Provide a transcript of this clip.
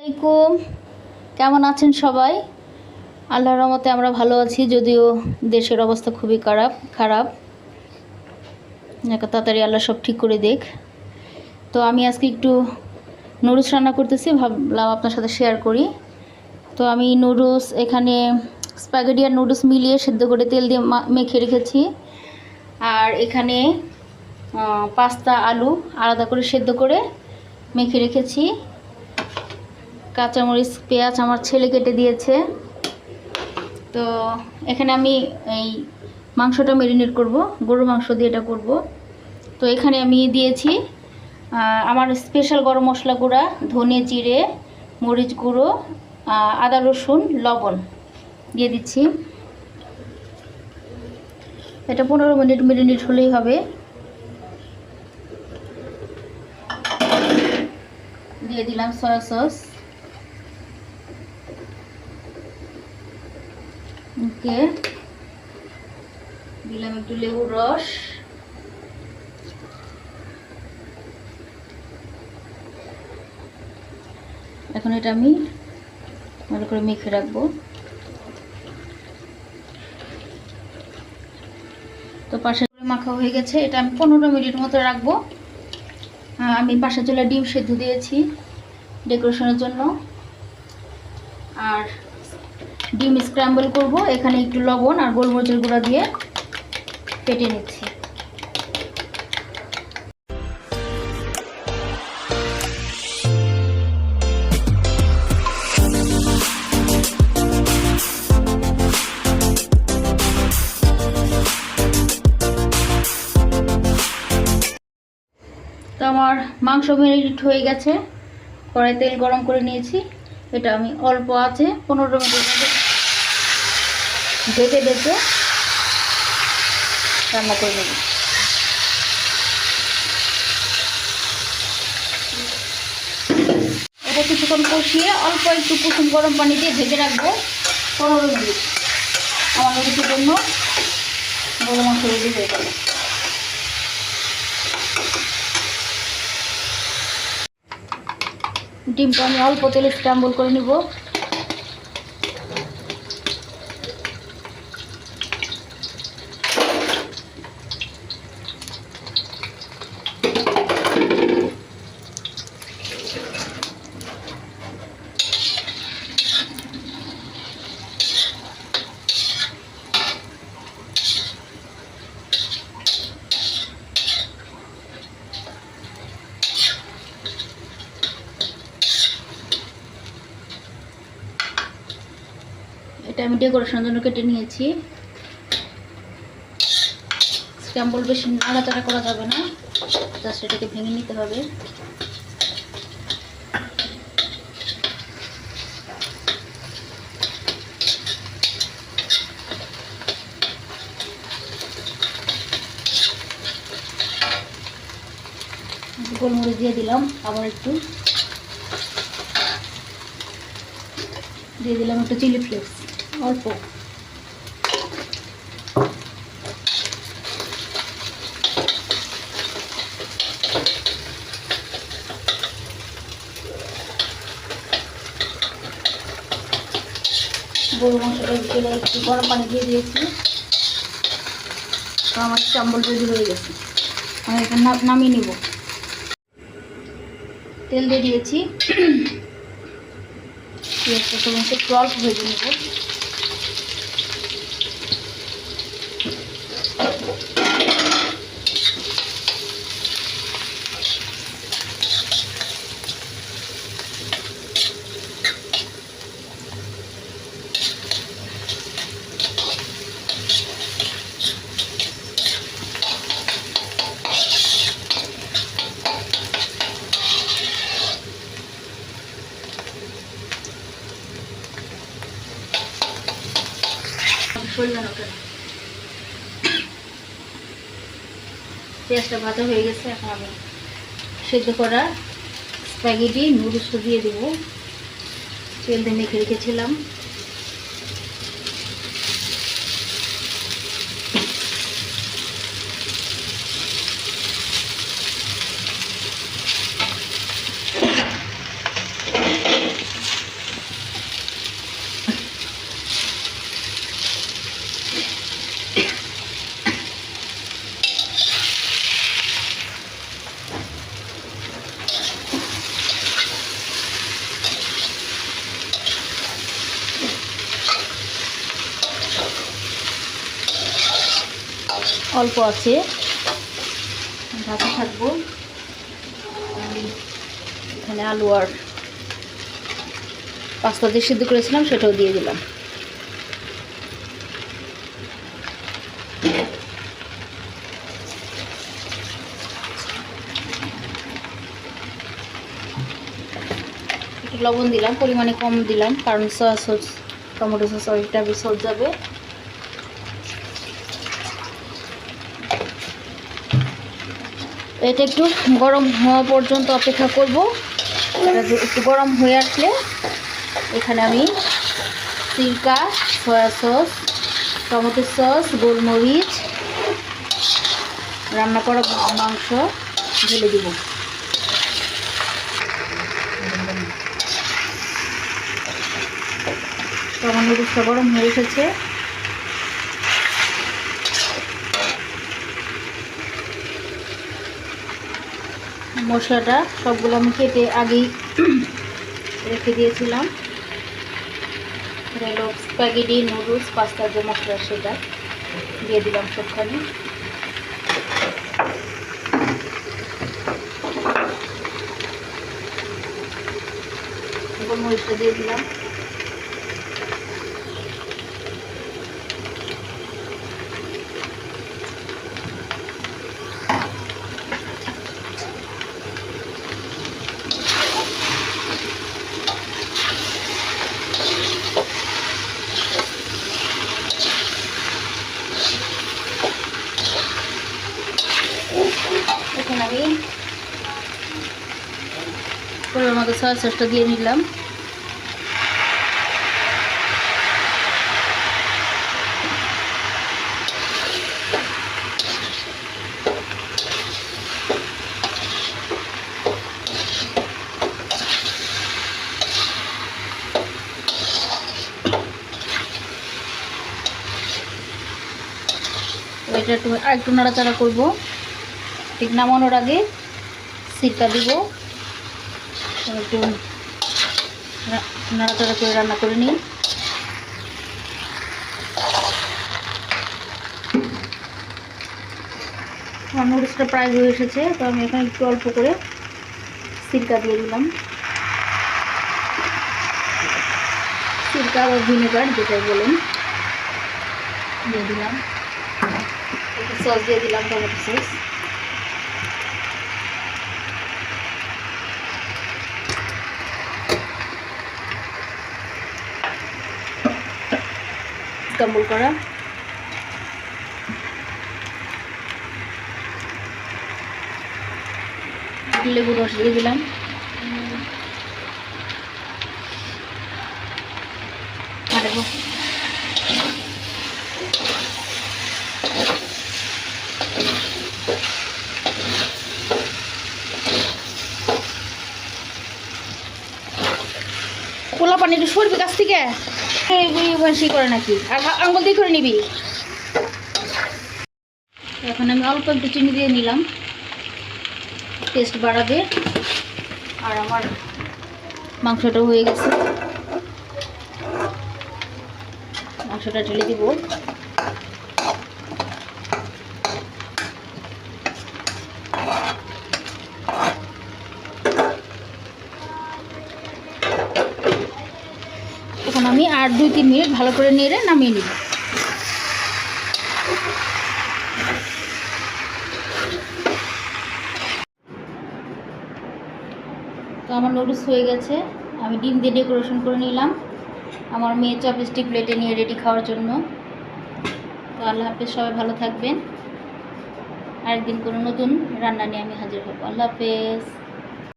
আসসালামাইকুম, কেমন আছেন সবাই? আল্লাহর রহমতে আমরা ভালো আছি, যদিও দেশের অবস্থা খুবই খারাপ। তাড়াতাড়ি আল্লাহ সব ঠিক করে দেখ। তো আমি আজকে একটু নুডলস রান্না করতেছি, ভাবলাম আপনার সাথে শেয়ার করি। তো আমি নুডলস এখানে স্প্যাগেটি আর নুডলস মিলিয়ে সেদ্ধ করে তেল দিয়ে মেখে রেখেছি। আর এখানে পাস্তা আলু আলাদা করে সেদ্ধ করে মেখে রেখেছি। কাঁচামরিচ পেঁয়াজ আমার ছেলে কেটে দিয়েছে। তো এখানে আমি এই মাংসটা ম্যারিনেট করব, গরুর মাংস দিয়ে এটা করব। তো এখানে আমি দিয়েছি আমার স্পেশাল গরম মশলা গুঁড়া, ধনে জিরে, মরিচ গুঁড়ো, আদা রসুন, লবণ দিয়ে দিচ্ছি। এটা 15 মিনিট ম্যারিনেট হলেই হবে। দিয়ে দিলাম সয়া সস, ওকে, দিলাম একটু লেবুর রস, এখন এটা আমি ভালো করে মেখে রাখবো। তো পাশে মাখা হয়ে গেছে, এটা আমি 15 মিনিট মতো রাখবো। আমি পাশে চুলায় ডিম সেদ্ধ দিয়েছি ডেকোরেশনের জন্য, আর ডিম স্ক্র্যাম্বল করব। এখানে একটু লবণ আর গোলমরিচের গুঁড়া দিয়ে কেটে নিচ্ছি। তো আমার মাংস ম্যারিনেট হয়ে গেছে, কড়াই তেল গরম করে নিয়েছি। এটা আমি অল্প আছে 15 মিনিট ঢেকে রান্না করে নেব। এটা কিছুক্ষণ কষিয়ে অল্প একটু কুসুম গরম পানি দিয়ে ঢেকে রাখবো 15 মিনিট। আমার নুডলসের জন্য গরুর মাংস রেডি হয়ে গেল। ডিমটা আমি অল্প তেলে স্ক্র্যাম্বল করে নিব। এটা আমি ডেকোরেশনের জন্য কেটে নিয়েছি। স্ক্র্যাম্বল বেশি নাড়াচাড়া করা যাবে না, জাস্ট এটাকে ভেঙে নিতে হবে। গোলমরিচ দিয়ে দিলাম, আবার একটু দিয়ে দিলাম একটু চিলি ফ্লেক্স অল্প। গরু মাংসটা তেলে একটু গরম পানি দিয়ে দিয়েছি। তো আমার চাম্বল রেডি হয়ে গেছে, আমি এটা নামিয়ে নিব। তেল দিয়ে দিয়েছি, পেঁয়াজটা একটু অল্প ভেজে নেব। পেঁয়াজটা ভাজা হয়ে গেছে, এখন আমি সেদ্ধ করা স্প্যাগেটি নুডলসটা দিয়ে দেবো। তেল দিয়ে মেখে রেখেছিলাম। অল্প আছে, ভাজা থাকবো। এখানে আলু আর পাস্তা দিয়ে সিদ্ধ করেছিলাম সেটাও দিয়ে দিলাম। একটু লবণ দিলাম, পরিমাণে কম দিলাম কারণ সয়া সস টমেটো সস অনেকটা বেশি সস যাবে। এটা একটু গরম হওয়া পর্যন্ত অপেক্ষা করব। এটা একটু গরম হয়ে আসলে এখানে আমি সিরকা, সয়া সস, টমেটো সস, গোলমরিচ, রান্না করা মাংস ঢেলে দিব। তো আমার নুডলসটা গরম হয়ে এসেছে। মশলাটা সবগুলো আমি কেটে আগেই রেখে দিয়েছিলাম। হলো স্প্যাগেটি নুডলস পাস্তার যে মশলা সেটা দিয়ে দিলাম সবখানে। গোলমরিচটা দিয়ে দিলাম। এখন আমি পরিমাণ মতো সয়া সসটা দিয়ে নিলাম। এটা একটু নাড়াচাড়া করবো। ঠিক নামানোর আগে সিরকা দিব, একটু নাড়াচাড়া করে রান্না করে নিই। আমার নুডলসটা প্রায় হয়ে এসেছে, তো আমি এখানে একটু অল্প করে সিরকা দিয়ে দিলাম। সিরকা বা ভিনেগার যেটাই বলেন দিয়ে দিলাম। একটু সস দিয়ে দিলাম, টমেটো সস। স্ক্রাম্বল করা লেবুর রস দিয়ে দিলাম। পোলা পানি একটু সরবি কাছ থেকে বেশি করে নাকি, আর আঙুল দিয়ে করে নিবি। এখন আমি অল্প একটু চিনি দিয়ে নিলাম, টেস্ট বাড়াবে। আর আমার মাংসটা হয়ে গেছে, মাংসটা ঢেলে দিব। এখন আমি আর 2-3 মিনিট ভালো করে নেড়ে নামিয়ে নিব। তো আমার নুডলস হয়ে গেছে, আমি ডিম দিয়ে ডেকোরেশন করে নিলাম। আমার মেয়ে চপস্টিক প্লেটে নিয়ে রেডি খাওয়ার জন্য। তো আল্লাহ হাফেজ, সবাই ভালো থাকবেন। আরেকদিন কোনো নতুন রান্না নিয়ে আমি হাজির হব। আল্লাহ হাফেজ।